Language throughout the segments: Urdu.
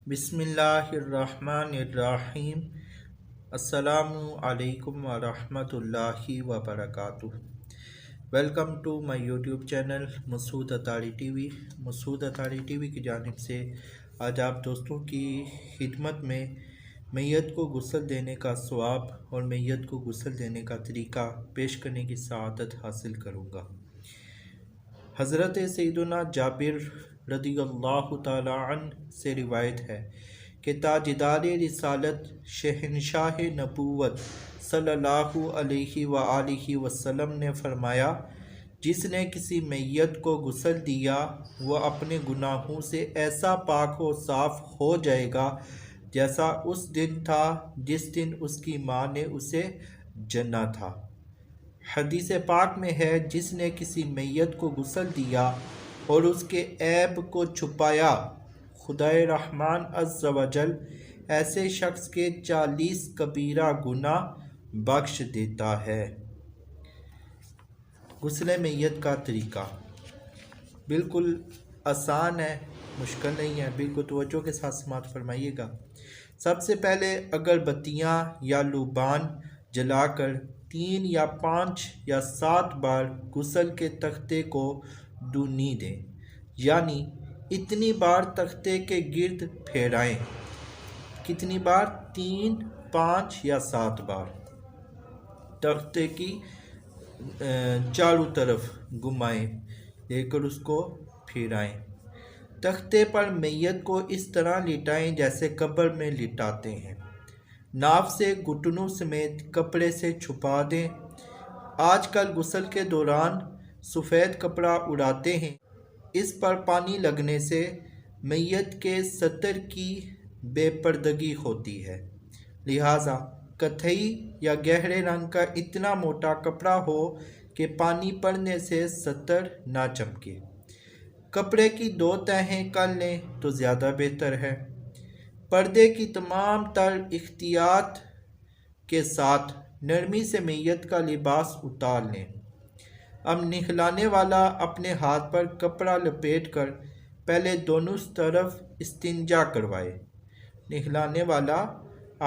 بسم اللہ الرحمن الرحیم۔ السلام علیکم ورحمۃ اللہ وبرکاتہ۔ Welcome to my YouTube channel Masood Attari TV وی۔ مسعود اطاری ٹی وی کی جانب سے آج آپ دوستوں کی خدمت میں میت کو غسل دینے کا ثواب اور میت کو غسل دینے کا طریقہ پیش کرنے کی سعادت حاصل کروں گا۔ حضرت سیدنا جابر رضی اللہ تعالی عنہ سے روایت ہے کہ تاجدار رسالت شہنشاہ نبوت صلی اللہ علیہ وآلہ وسلم نے فرمایا، جس نے کسی میت کو غسل دیا وہ اپنے گناہوں سے ایسا پاک و صاف ہو جائے گا جیسا اس دن تھا جس دن اس کی ماں نے اسے جنا تھا۔ حدیث پاک میں ہے، جس نے کسی میت کو غسل دیا اور اس کے عیب کو چھپایا، خدائے رحمان عز و جل ایسے شخص کے 40 کبیرہ گناہ بخش دیتا ہے۔ غسل میت کا طریقہ بالکل آسان ہے، مشکل نہیں ہے، بالکل توجہ کے ساتھ سماعت فرمائیے گا۔ سب سے پہلے اگربتیاں یا لوبان جلا کر 3 یا 5 یا 7 بار غسل کے تختے کو دھونی دیں، یعنی اتنی بار تختے کے گرد پھیرائیں۔ کتنی بار؟ 3، 5 یا 7 بار تختے کی چاروں طرف گھمائیں لے کر اس کو پھیرائیں۔ تختے پر میت کو اس طرح لٹائیں جیسے قبر میں لٹاتے ہیں۔ ناف سے گھٹنوں سمیت کپڑے سے چھپا دیں۔ آج کل غسل کے دوران سفید کپڑا اڑاتے ہیں، اس پر پانی لگنے سے میت کے ستر کی بے پردگی ہوتی ہے، لہٰذا کتھئی یا گہرے رنگ کا اتنا موٹا کپڑا ہو کہ پانی پڑنے سے ستر نہ چمکے۔ کپڑے کی 2 تہیں کر لیں تو زیادہ بہتر ہے۔ پردے کی تمام تر احتیاط کے ساتھ نرمی سے میت کا لباس اتار لیں۔ اب نہلانے والا اپنے ہاتھ پر کپڑا لپیٹ کر پہلے دونوں طرف استنجا کروائے۔ نہلانے والا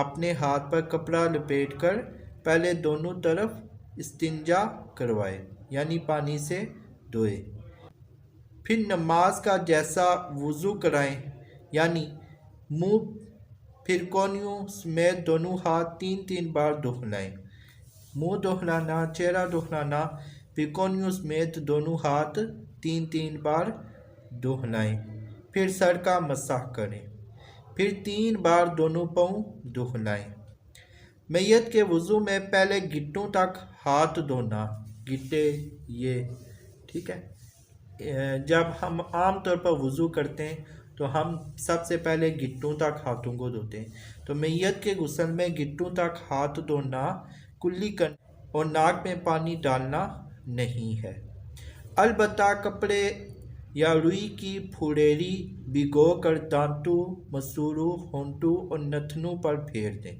اپنے ہاتھ پر کپڑا لپیٹ کر پہلے دونوں طرف استنجا کروائے، یعنی پانی سے دھوئے۔ پھر نماز کا جیسا وضو کرائیں، یعنی منہ پھر کونیوں سمیت دونوں ہاتھ 3 بار دہلائیں۔ منہ دہلانا، چہرہ دہلانا، پھر کونیوں سمیت دونوں ہاتھ 3 بار دہلائیں۔ پھر سر کا مسح کریں، پھر 3 بار دونوں پاؤں دہلائیں۔ میت کے وضو میں پہلے گھٹنوں تک ہاتھ دھونا، گھٹے یہ ٹھیک ہے۔ جب ہم عام طور پر وضو کرتے ہیں تو ہم سب سے پہلے گھٹنوں تک ہاتھوں کو دھوتے ہیں، تو میت کے غسل میں گھٹنوں تک ہاتھ دھونا کلی کرنا اور ناک میں پانی ڈالنا نہیں ہے۔ البتہ کپڑے یا روئی کی پھوڑیری بھگو کر دانتوں، مسوڑوں، ہونٹوں اور نتنوں پر پھیر دیں۔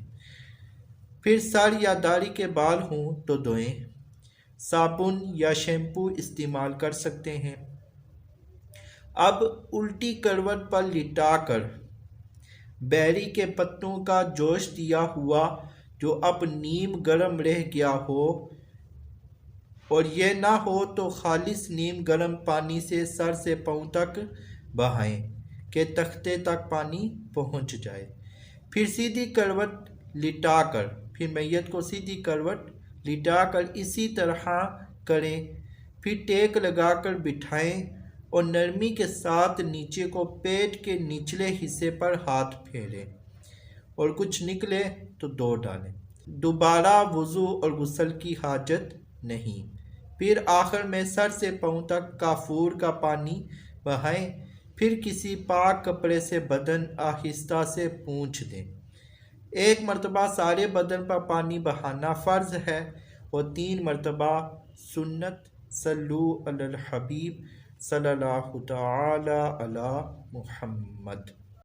پھر سر یا داڑھی کے بال ہوں تو دھوئیں۔ صابن یا شیمپو استعمال کر سکتے ہیں۔ اب الٹی کروٹ پر لٹا کر بیری کے پتوں کا جوش دیا ہوا جو اب نیم گرم رہ گیا ہو، اور یہ نہ ہو تو خالص نیم گرم پانی سے سر سے پاؤں تک بہائیں کہ تختے تک پانی پہنچ جائے۔ پھر سیدھی کروٹ لٹا کر پھر میت کو سیدھی کروٹ لٹا کر اسی طرح کریں۔ پھر ٹیک لگا کر بٹھائیں اور نرمی کے ساتھ نیچے کو پیٹ کے نچلے حصے پر ہاتھ پھیریں اور کچھ نکلے تو دھو ڈالیں۔ دوبارہ وضو اور غسل کی حاجت نہیں۔ پھر آخر میں سر سے پاؤں تک کافور کا پانی بہائیں، پھر کسی پاک کپڑے سے بدن آہستہ سے پونچھ دیں۔ 1 مرتبہ سارے بدن پر پانی بہانا فرض ہے اور 3 مرتبہ سنت۔ صلو علی الحبیب صلی اللہ تعالی علی محمد۔